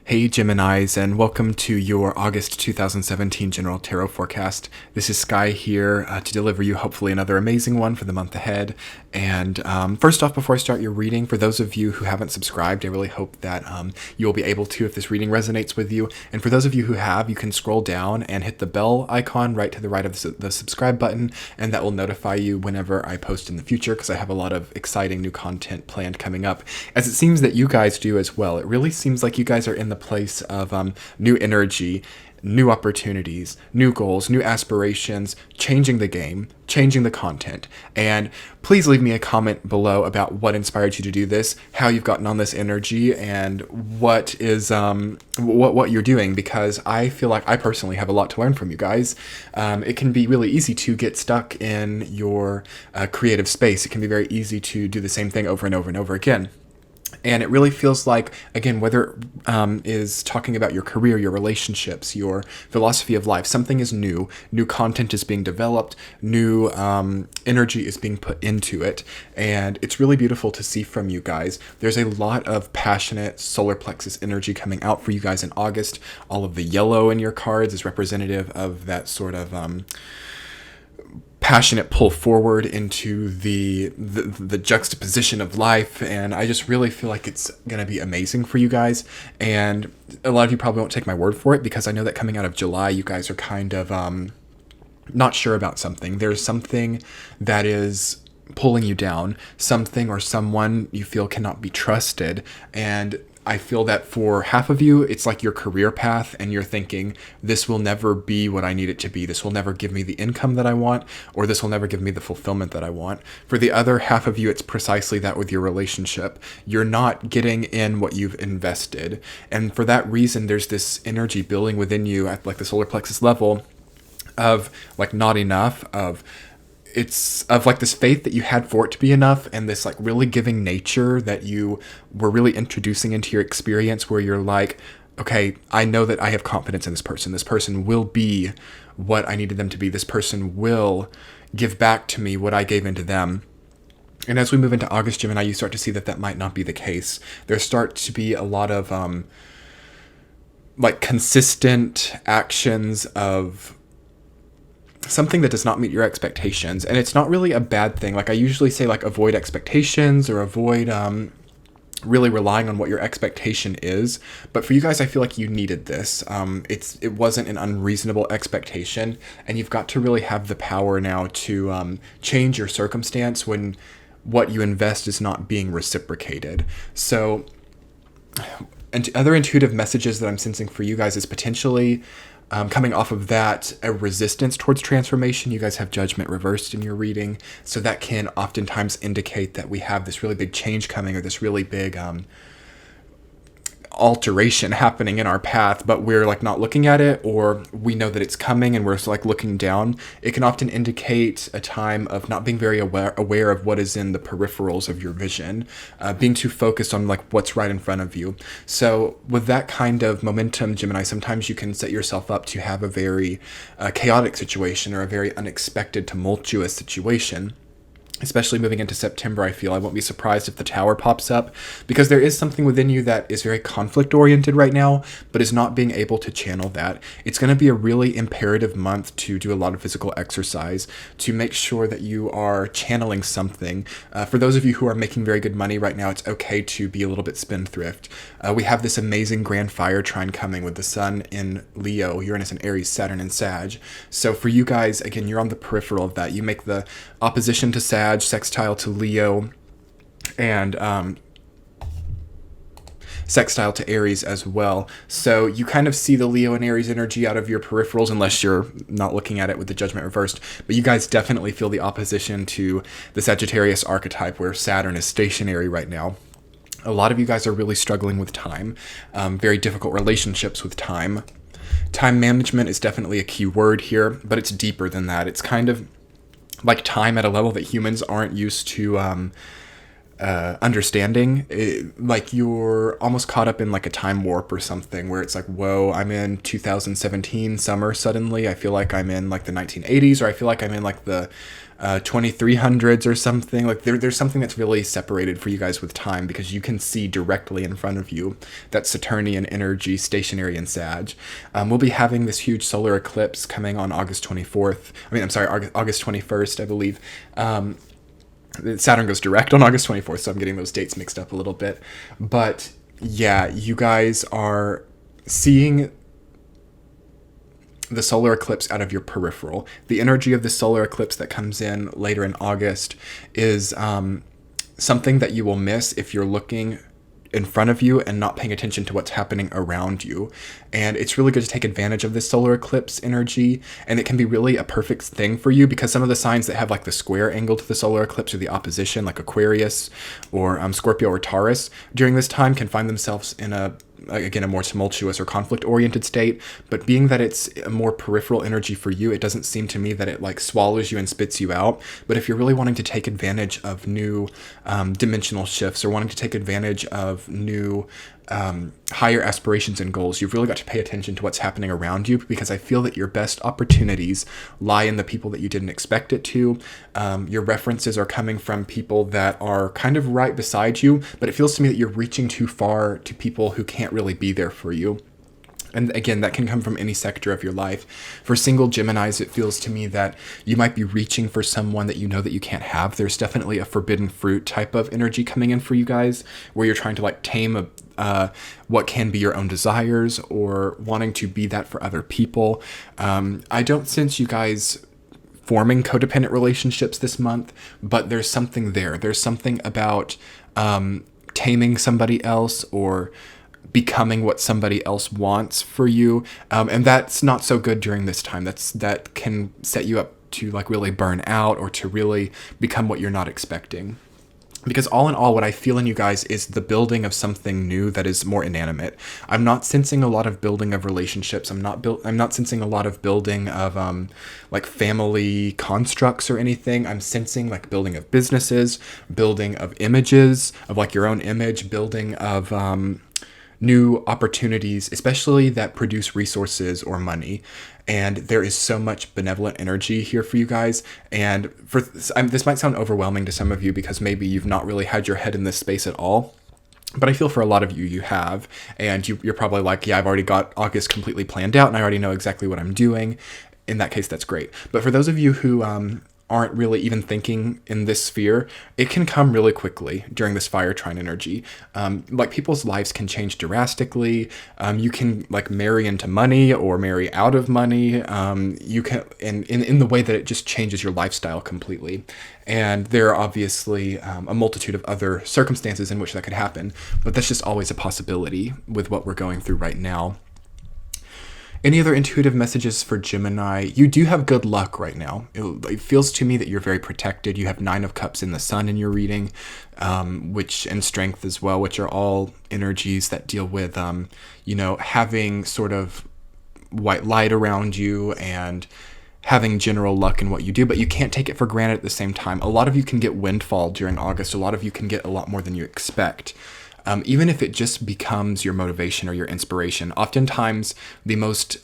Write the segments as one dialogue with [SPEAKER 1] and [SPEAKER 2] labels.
[SPEAKER 1] Hey Geminis, and welcome to your August 2017 General Tarot Forecast. This is Sky here to deliver you hopefully another amazing one for the month ahead. And first off, before I start your reading, for those of you who haven't subscribed, I really hope that you will be able to if this reading resonates with you. And for those of you who have, you can scroll down and hit the bell icon right to the right of the subscribe button, and that will notify you whenever I post in the future, because I have a lot of exciting new content planned coming up, as it seems that you guys do as well. It really seems like you guys are in the place of new energy, new opportunities, new goals, new aspirations, changing the game, changing the content. And please leave me a comment below about what inspired you to do this, how you've gotten on this energy, and what is what you're doing, because I feel like I personally have a lot to learn from you guys. It can be really easy to get stuck in your creative space. It can be very easy to do the same thing over and over and over again. And it really feels like, again, whether it is talking about your career, your relationships, your philosophy of life, something is new. New content is being developed. New energy is being put into it. And it's really beautiful to see from you guys. There's a lot of passionate solar plexus energy coming out for you guys in August. All of the yellow in your cards is representative of that sort of passionate pull forward into the juxtaposition of life. And I just really feel like it's going to be amazing for you guys. And a lot of you probably won't take my word for it, because I know that coming out of July, you guys are kind of not sure about something. There's something that is pulling you down, something or someone you feel cannot be trusted. And I feel that for half of you, it's like your career path, and you're thinking, this will never be what I need it to be. This will never give me the income that I want, or this will never give me the fulfillment that I want. For the other half of you, it's precisely that with your relationship. You're not getting in what you've invested. And for that reason, there's this energy building within you at like the solar plexus level of like not enough, it's of like this faith that you had for it to be enough, and this like really giving nature that you were really introducing into your experience, where you're like, okay, I know that I have confidence in this person. This person will be what I needed them to be. This person will give back to me what I gave into them. And as we move into August, Gemini, you start to see that that might not be the case. There start to be a lot of like consistent actions of something that does not meet your expectations. And it's not really a bad thing. Like I usually say, like avoid expectations, or avoid really relying on what your expectation is. But for you guys, I feel like you needed this. It wasn't an unreasonable expectation, and you've got to really have the power now to change your circumstance when what you invest is not being reciprocated. So, and other intuitive messages that I'm sensing for you guys is potentially coming off of that, a resistance towards transformation. You guys have Judgment reversed in your reading, so that can oftentimes indicate that we have this really big change coming, or this really big alteration happening in our path, but we're like not looking at it, or we know that it's coming and we're like looking down. It can often indicate a time of not being very aware of what is in the peripherals of your vision, being too focused on like what's right in front of you. So with that kind of momentum, Gemini, sometimes you can set yourself up to have a very chaotic situation, or a very unexpected, tumultuous situation. Especially moving into September, I feel I won't be surprised if the Tower pops up, because there is something within you that is very conflict-oriented right now, but is not being able to channel that. It's going to be a really imperative month to do a lot of physical exercise, to make sure that you are channeling something. For those of you who are making very good money right now, it's okay to be a little bit spendthrift. We have this amazing grand fire trine coming with the Sun in Leo, Uranus in Aries, Saturn in Sag. So for you guys, again, you're on the peripheral of that. You make the opposition to Sag, sextile to Leo, and sextile to Aries as well. So you kind of see the Leo and Aries energy out of your peripherals, unless you're not looking at it with the Judgment reversed. But you guys definitely feel the opposition to the Sagittarius archetype, where Saturn is stationary right now. A lot of you guys are really struggling with time, very difficult relationships with time. Time management is definitely a key word here, but it's deeper than that. It's kind of like time at a level that humans aren't used to understanding. Like you're almost caught up in like a time warp or something where it's like, whoa, I'm in 2017 summer suddenly. I feel like I'm in like the 1980s, or I feel like I'm in like the 2300s or something. Like there's something that's really separated for you guys with time, because you can see directly in front of you that Saturnian energy stationary in Sag. We'll be having this huge solar eclipse coming on August 24th. August 21st, I believe. Saturn goes direct on August 24th, so I'm getting those dates mixed up a little bit. But yeah, you guys are seeing the solar eclipse out of your peripheral. The energy of the solar eclipse that comes in later in August is something that you will miss if you're looking in front of you and not paying attention to what's happening around you. And it's really good to take advantage of this solar eclipse energy, and it can be really a perfect thing for you, because some of the signs that have like the square angle to the solar eclipse or the opposition, like Aquarius or Scorpio or Taurus, during this time can find themselves in a more tumultuous or conflict-oriented state. But being that it's a more peripheral energy for you, it doesn't seem to me that it like swallows you and spits you out. But if you're really wanting to take advantage of new dimensional shifts, or wanting to take advantage of new higher aspirations and goals, you've really got to pay attention to what's happening around you, because I feel that your best opportunities lie in the people that you didn't expect it to. Your references are coming from people that are kind of right beside you, but it feels to me that you're reaching too far to people who can't really be there for you. And again, that can come from any sector of your life. For single Geminis, it feels to me that you might be reaching for someone that you know that you can't have. There's definitely a forbidden fruit type of energy coming in for you guys, where you're trying to like tame what can be your own desires, or wanting to be that for other people. I don't sense you guys forming codependent relationships this month, but there's something there. There's something about taming somebody else, or becoming what somebody else wants for you, and that's not so good during this time. That can set you up to like really burn out, or to really become what you're not expecting. Because all in all, what I feel in you guys is the building of something new that is more inanimate. I'm not sensing a lot of building of relationships. I'm not sensing a lot of building of like family constructs or anything. I'm sensing like building of businesses, building of images, of like your own image, building of new opportunities, especially that produce resources or money. And there is so much benevolent energy here for you guys. And this might sound overwhelming to some of you, because maybe you've not really had your head in this space at all. But I feel for a lot of you, you have. And you're probably like, yeah, I've already got August completely planned out, and I already know exactly what I'm doing. In that case, that's great. But for those of you who aren't really even thinking in this sphere, it can come really quickly during this fire trine energy. Like people's lives can change drastically. You can like marry into money or marry out of money. You can, in the way that it just changes your lifestyle completely. And there are obviously a multitude of other circumstances in which that could happen, but that's just always a possibility with what we're going through right now. Any other intuitive messages for Gemini? You do have good luck right now. It feels to me that you're very protected. You have 9 of Cups in the Sun in your reading, and Strength as well, which are all energies that deal with, having sort of white light around you and having general luck in what you do, but you can't take it for granted at the same time. A lot of you can get windfall during August. A lot of you can get a lot more than you expect. Even if it just becomes your motivation or your inspiration. Oftentimes, the most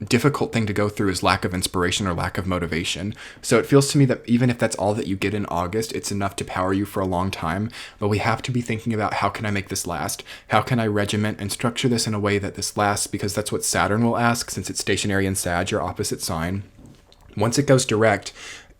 [SPEAKER 1] difficult thing to go through is lack of inspiration or lack of motivation. So it feels to me that even if that's all that you get in August, it's enough to power you for a long time. But we have to be thinking about, how can I make this last? How can I regiment and structure this in a way that this lasts? Because that's what Saturn will ask, since it's stationary in Sag, your opposite sign. Once it goes direct,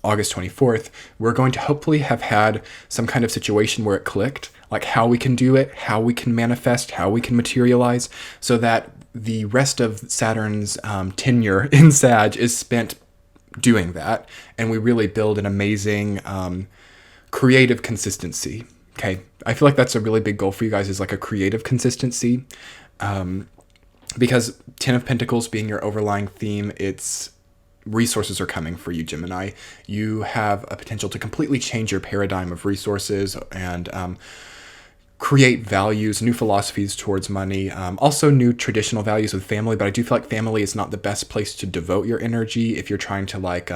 [SPEAKER 1] August 24th, we're going to hopefully have had some kind of situation where it clicked, like how we can do it, how we can manifest, how we can materialize, so that the rest of Saturn's tenure in Sag is spent doing that, and we really build an amazing creative consistency. Okay, I feel like that's a really big goal for you guys, is like a creative consistency, because 10 of Pentacles being your overlying theme, it's resources are coming for you, Gemini. You have a potential to completely change your paradigm of resources and create values, new philosophies towards money, also new traditional values with family. But I do feel like family is not the best place to devote your energy if you're trying to like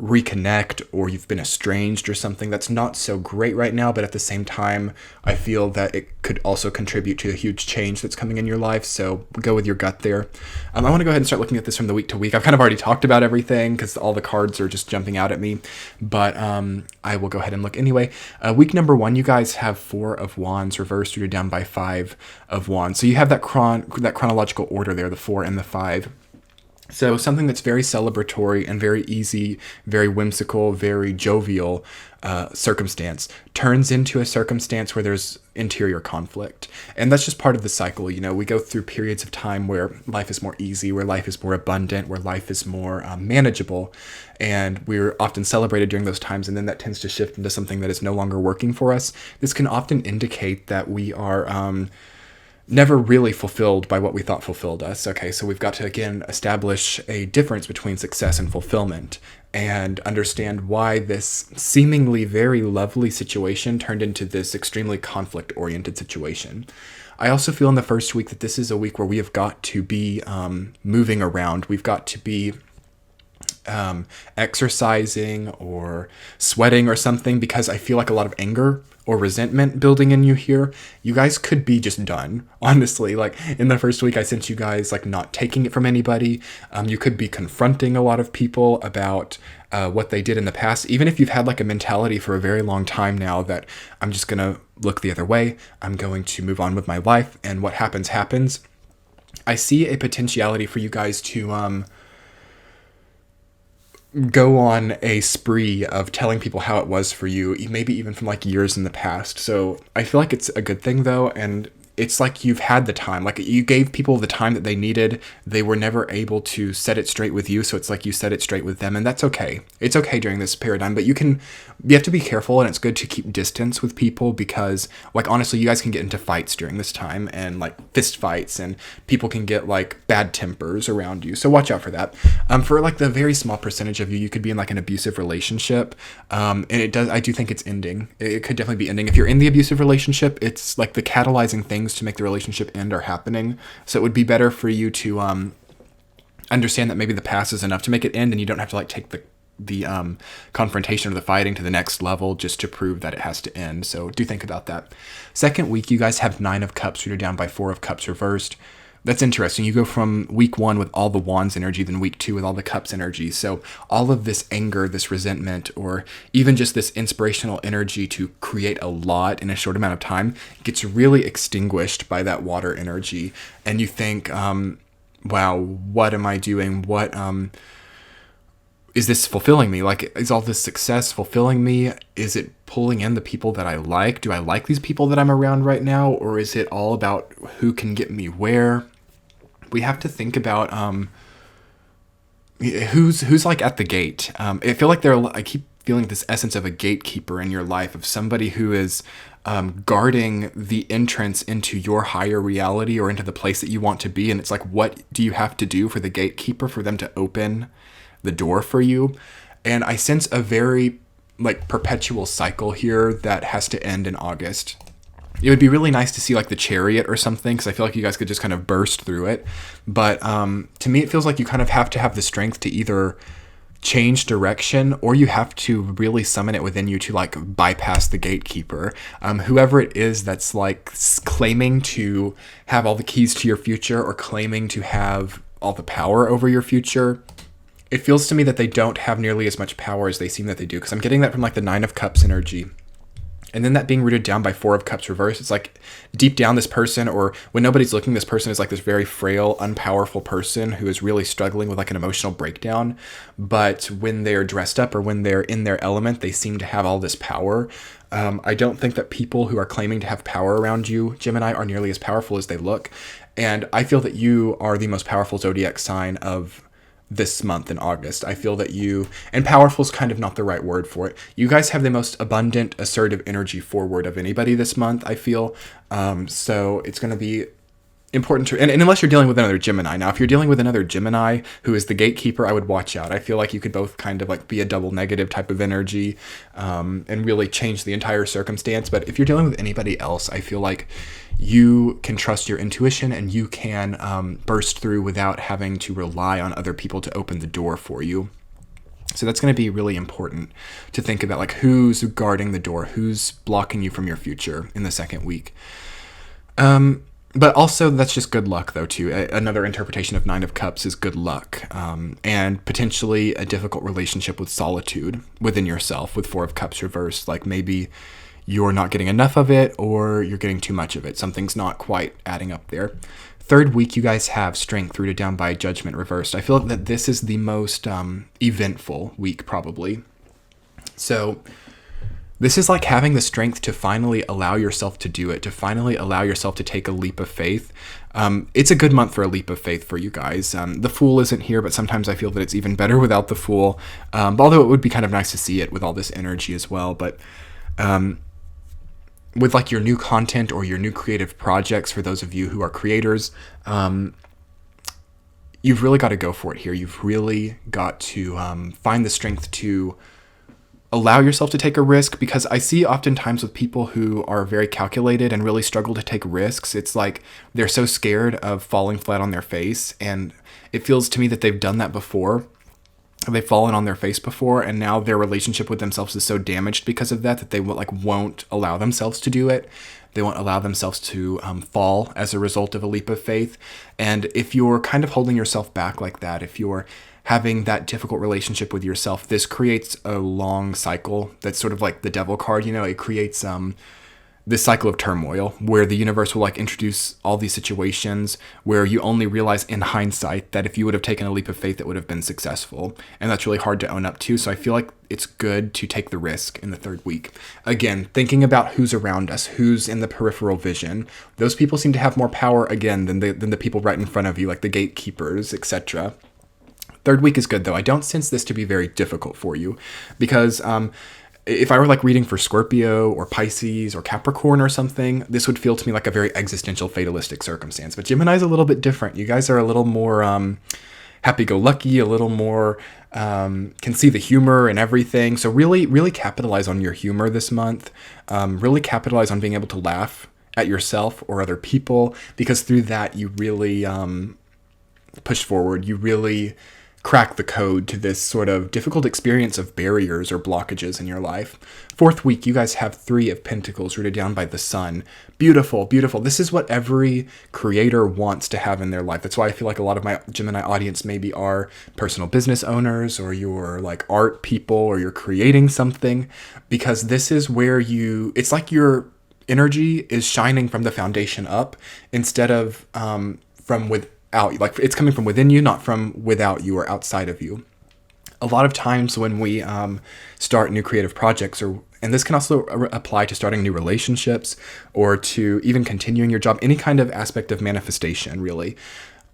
[SPEAKER 1] reconnect, or you've been estranged or something. That's not so great right now, but at the same time, I feel that it could also contribute to a huge change that's coming in your life. So go with your gut there. I want to go ahead and start looking at this from the week to week. I've kind of already talked about everything because all the cards are just jumping out at me, but I will go ahead and look anyway. Week number 1, you guys have 4 of Wands reversed. You're down by 5 of Wands. So you have that chronological order there, the 4 and the 5. So something that's very celebratory and very easy, very whimsical, very jovial circumstance turns into a circumstance where there's interior conflict. And that's just part of the cycle. You know, we go through periods of time where life is more easy, where life is more abundant, where life is more manageable. And we're often celebrated during those times. And then that tends to shift into something that is no longer working for us. This can often indicate that we are never really fulfilled by what we thought fulfilled us. Okay, so we've got to, again, establish a difference between success and fulfillment and understand why this seemingly very lovely situation turned into this extremely conflict-oriented situation. I also feel in the first week that this is a week where we have got to be moving around. We've got to be exercising or sweating or something, because I feel like a lot of anger or resentment building in you here. You guys could be just done, honestly. Like in the first week, I sent you guys like not taking it from anybody. You could be confronting a lot of people about what they did in the past, even if you've had like a mentality for a very long time now that I'm just gonna look the other way. I'm going to move on with my life, and what happens happens. I see a potentiality for you guys to go on a spree of telling people how it was for you, maybe even from like years in the past. So I feel like it's a good thing though, and it's like you've had the time, like you gave people the time that they needed. They were never able to set it straight with you, so it's like you set it straight with them, and that's okay. It's okay during this paradigm, but you have to be careful, and it's good to keep distance with people because, like, honestly, you guys can get into fights during this time, and like fist fights, and people can get like bad tempers around you, so watch out for that. For like the very small percentage of you could be in like an abusive relationship, and I do think it's ending. It could definitely be ending. If you're in the abusive relationship, it's like the catalyzing things to make the relationship end are happening. So it would be better for you to understand that maybe the past is enough to make it end, and you don't have to like take the confrontation or the fighting to the next level just to prove that it has to end. So do think about that. Second week, you guys have 9 of Cups. You're down by 4 of Cups reversed. That's interesting. You go from week 1 with all the Wands energy, then week 2 with all the Cups energy. So all of this anger, this resentment, or even just this inspirational energy to create a lot in a short amount of time gets really extinguished by that water energy. And you think, wow, what am I doing? What is this fulfilling me? Like, is all this success fulfilling me? Is it pulling in the people that I like? Do I like these people that I'm around right now? Or is it all about who can get me where? We have to think about who's like at the gate. I feel like I keep feeling this essence of a gatekeeper in your life, of somebody who is guarding the entrance into your higher reality or into the place that you want to be. And it's like, what do you have to do for the gatekeeper for them to open the door for you? And I sense a very like perpetual cycle here that has to end in August. It would be really nice to see like the Chariot or something, because I feel like you guys could just kind of burst through it. But to me, it feels like you kind of have to have the strength to either change direction, or you have to really summon it within you to like bypass the gatekeeper. Whoever it is that's like claiming to have all the keys to your future or claiming to have all the power over your future, it feels to me that they don't have nearly as much power as they seem that they do, because I'm getting that from like the 9 of Cups energy. And then that being rooted down by 4 of Cups reversed, it's like deep down this person, or when nobody's looking, this person is like this very frail, unpowerful person who is really struggling with like an emotional breakdown. But when they're dressed up or when they're in their element, they seem to have all this power. I don't think that people who are claiming to have power around you, Gemini, are nearly as powerful as they look. And I feel that you are the most powerful zodiac sign of this month in August. I feel that and powerful is kind of not the right word for it. You guys have the most abundant, assertive energy forward of anybody this month, I feel. So it's going to be important to, and unless you're dealing with another Gemini. Now, if you're dealing with another Gemini who is the gatekeeper, I would watch out. I feel like you could both kind of like be a double negative type of energy, and really change the entire circumstance. But if you're dealing with anybody else, I feel like you can trust your intuition, and you can burst through without having to rely on other people to open the door for you. So that's going to be really important to think about, like who's guarding the door, who's blocking you from your future in the second week. But also that's just good luck though too. Another interpretation of Nine of Cups is good luck, and potentially a difficult relationship with solitude within yourself with Four of Cups reversed. Like maybe you're not getting enough of it or you're getting too much of it. Something's not quite adding up there. Third week, you guys have Strength rooted down by Judgment reversed. I feel that this is the most eventful week probably. So this is like having the strength to finally allow yourself to do it, to finally allow yourself to take a leap of faith. It's a good month for a leap of faith for you guys. The Fool isn't here, but sometimes I feel that it's even better without the Fool. Although it would be kind of nice to see it with all this energy as well. But with like your new content or your new creative projects, for those of you who are creators, you've really got to go for it here. You've really got to find the strength to allow yourself to take a risk, because I see oftentimes with people who are very calculated and really struggle to take risks, it's like they're so scared of falling flat on their face. And it feels to me that they've done that before. They've fallen on their face before, and now their relationship with themselves is so damaged because of that that they won't allow themselves to do it. They won't allow themselves to fall as a result of a leap of faith. And if you're kind of holding yourself back like that, if you're having that difficult relationship with yourself, this creates a long cycle that's sort of like the devil card. It creates this cycle of turmoil where the universe will introduce all these situations where you only realize in hindsight that if you would have taken a leap of faith, it would have been successful. And that's really hard to own up to. So I feel like it's good to take the risk in the third week. Again, thinking about who's around us, who's in the peripheral vision. Those people seem to have more power again than the people right in front of you, like the gatekeepers, etc. Third week is good though. I don't sense this to be very difficult for you, because if I were reading for Scorpio or Pisces or Capricorn or something, this would feel to me like a very existential fatalistic circumstance. But Gemini is a little bit different. You guys are a little more happy-go-lucky, a little more can see the humor and everything. So really, really capitalize on your humor this month. Really capitalize on being able to laugh at yourself or other people, because through that you really push forward. You really crack the code to this sort of difficult experience of barriers or blockages in your life. Fourth week, you guys have Three of Pentacles rooted down by the Sun. Beautiful, beautiful. This is what every creator wants to have in their life. That's why I feel like a lot of my Gemini audience maybe are personal business owners, or you're art people, or you're creating something, because this is where it's like your energy is shining from the foundation up instead of from without. It's coming from within you, not from without you or outside of you. A lot of times when we start new creative projects, and this can also apply to starting new relationships or to even continuing your job, any kind of aspect of manifestation, really.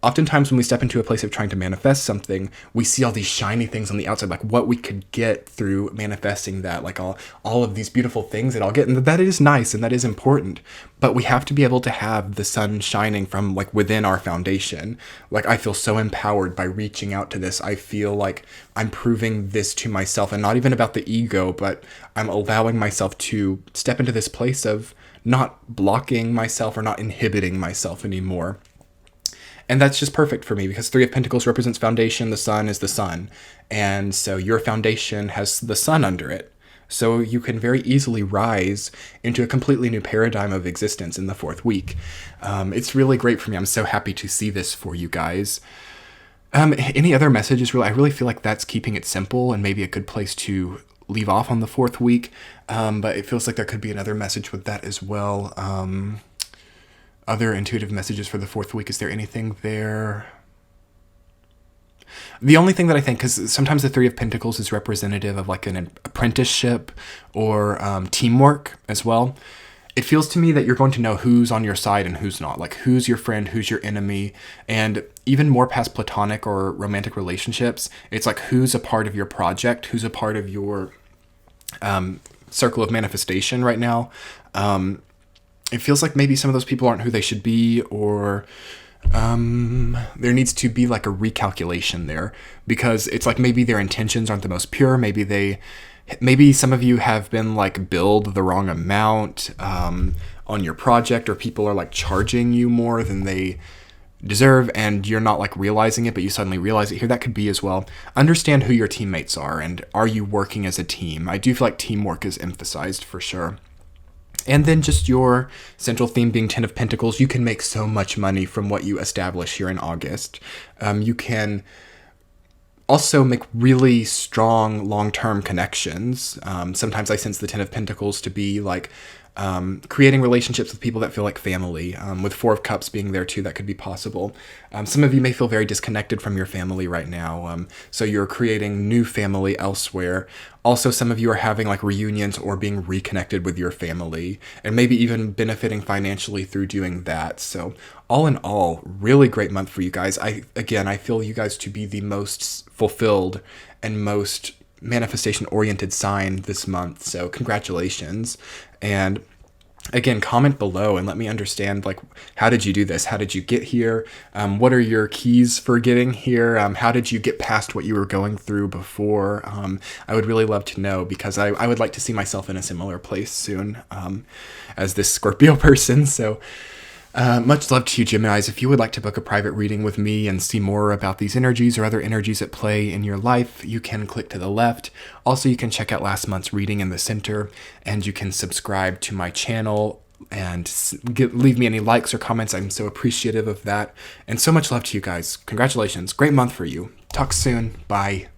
[SPEAKER 1] Oftentimes when we step into a place of trying to manifest something, we see all these shiny things on the outside, like what we could get through manifesting that, like all of these beautiful things that I'll get. And that is nice and that is important. But we have to be able to have the sun shining from within our foundation. I feel so empowered by reaching out to this. I feel like I'm proving this to myself, and not even about the ego, but I'm allowing myself to step into this place of not blocking myself or not inhibiting myself anymore. And that's just perfect for me, because Three of Pentacles represents foundation. The sun is the sun. And so your foundation has the sun under it. So you can very easily rise into a completely new paradigm of existence in the fourth week. It's really great for me. I'm so happy to see this for you guys. Any other messages? I really feel like that's keeping it simple and maybe a good place to leave off on the fourth week. But it feels like there could be another message with that as well. Other intuitive messages for the fourth week. Is there anything there? The only thing that I think, because sometimes the Three of Pentacles is representative of an apprenticeship or teamwork as well. It feels to me that you're going to know who's on your side and who's not. Who's your friend, who's your enemy. And even more past platonic or romantic relationships, it's who's a part of your project, who's a part of your circle of manifestation right now. It feels like maybe some of those people aren't who they should be, or there needs to be a recalculation there, because it's maybe their intentions aren't the most pure. Maybe some of you have been billed the wrong amount on your project, or people are charging you more than they deserve and you're not like realizing it, but you suddenly realize it here, that could be as well. Understand who your teammates are and are you working as a team? I do feel like teamwork is emphasized for sure. And then just your central theme being Ten of Pentacles, you can make so much money from what you establish here in August. You can also make really strong long-term connections. Sometimes I sense the Ten of Pentacles to be like creating relationships with people that feel like family, with Four of Cups being there too, that could be possible. Some of you may feel very disconnected from your family right now, so you're creating new family elsewhere. Also, some of you are having like reunions or being reconnected with your family, and maybe even benefiting financially through doing that. So all in all, really great month for you guys. I feel you guys to be the most fulfilled and most manifestation oriented sign this month. So congratulations. And again, comment below and let me understand, like, how did you do this? How did you get here? What are your keys for getting here? How did you get past what you were going through before? I would really love to know, because I would like to see myself in a similar place soon, as this Scorpio person. So much love to you, Geminis. If you would like to book a private reading with me and see more about these energies or other energies at play in your life, you can click to the left. Also, you can check out last month's reading in the center, and you can subscribe to my channel and leave me any likes or comments. I'm so appreciative of that. And so much love to you guys. Congratulations. Great month for you. Talk soon. Bye.